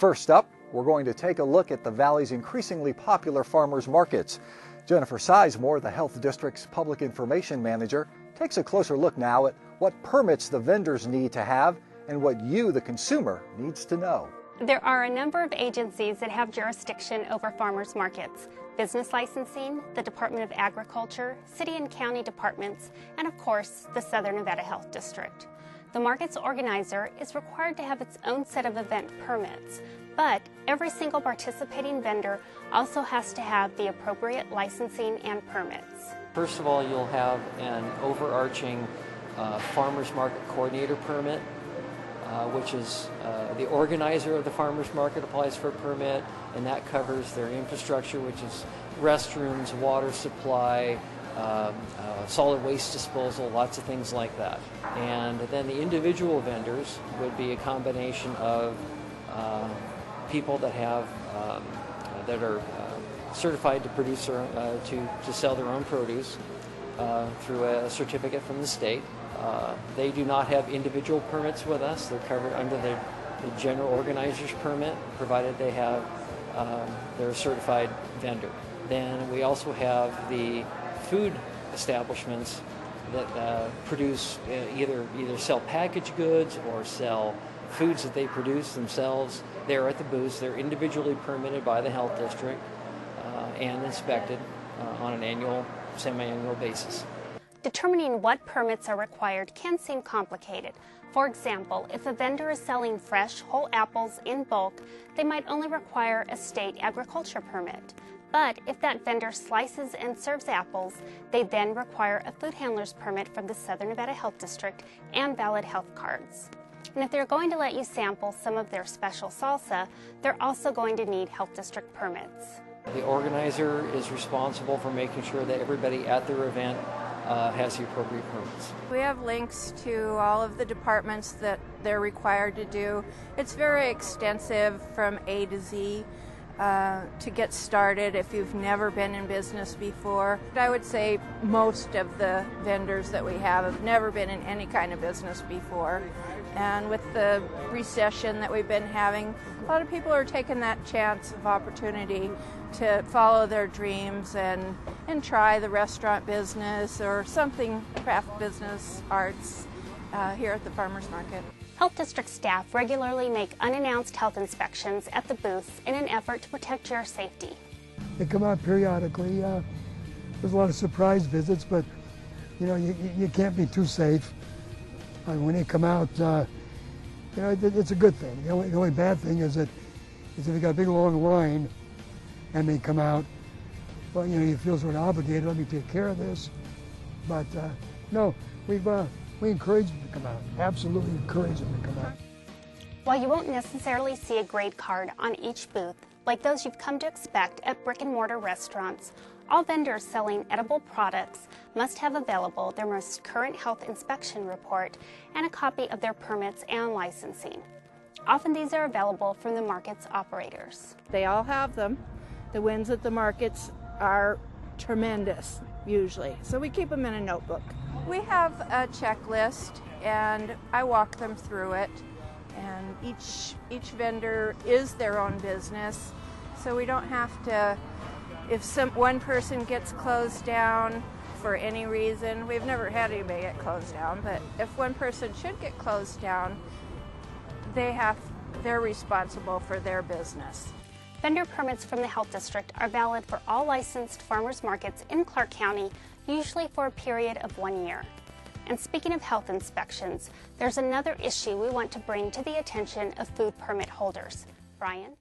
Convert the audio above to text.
First up, we're going to take a look at the Valley's increasingly popular farmers markets. Jennifer Sizemore, the Health District's Public Information Manager, takes a closer look now at what permits the vendors need to have and what you, the consumer, needs to know. There are a number of agencies that have jurisdiction over farmers markets: business licensing, the Department of Agriculture, city and county departments, and of course, the Southern Nevada Health District. The market's organizer is required to have its own set of event permits, but every single participating vendor also has to have the appropriate licensing and permits. First of all, you'll have an overarching farmers market coordinator permit, which is the organizer of the farmers market applies for a permit, and that covers their infrastructure, which is restrooms, water supply, solid waste disposal, lots of things like that. And then the individual vendors would be a combination of people that have that are certified to produce or to sell their own produce through a certificate from the state. They do not have individual permits with us. They're covered under the general organizer's permit, provided they have they're a certified vendor. Then we also have the food establishments that produce either sell packaged goods or sell foods that they produce themselves. They're at the booths. They're individually permitted by the health district and inspected on an annual, semi-annual basis. Determining what permits are required can seem complicated. For example, if a vendor is selling fresh, whole apples in bulk, they might only require a state agriculture permit. But if that vendor slices and serves apples, they then require a food handler's permit from the Southern Nevada Health District and valid health cards. And if they're going to let you sample some of their special salsa, they're also going to need health district permits. The organizer is responsible for making sure that everybody at their event has the appropriate permits. We have links to all of the departments that they're required to do. It's very extensive from A to Z to get started if you've never been in business before. I would say most of the vendors that we have never been in any kind of business before. And with the recession that we've been having, a lot of people are taking that chance of opportunity to follow their dreams and try the restaurant business or something, craft business, arts, here at the farmers market. Health district staff regularly make unannounced health inspections at the booths in an effort to protect your safety. They come out periodically. There's a lot of surprise visits, but you know, you can't be too safe. When they come out, you know, it's a good thing. The only bad thing is if you got a big long line and they come out, well, you know, you feel sort of obligated. Let me take care of this. But no, we encourage them to come out. Absolutely encourage them to come out. While you won't necessarily see a grade card on each booth, like those you've come to expect at brick-and-mortar restaurants, all vendors selling edible products must have available their most current health inspection report and a copy of their permits and licensing. Often these are available from the market's operators. They all have them. The wins at the markets are tremendous, usually, so we keep them in a notebook. We have a checklist, and I walk them through it, and each vendor is their own business, so we don't have to, if one person gets closed down for any reason, we've never had anybody get closed down, but if one person should get closed down, they're responsible for their business. Vendor permits from the Health District are valid for all licensed farmers markets in Clark County, usually for a period of 1 year. And speaking of health inspections, there's another issue we want to bring to the attention of food permit holders. Brian?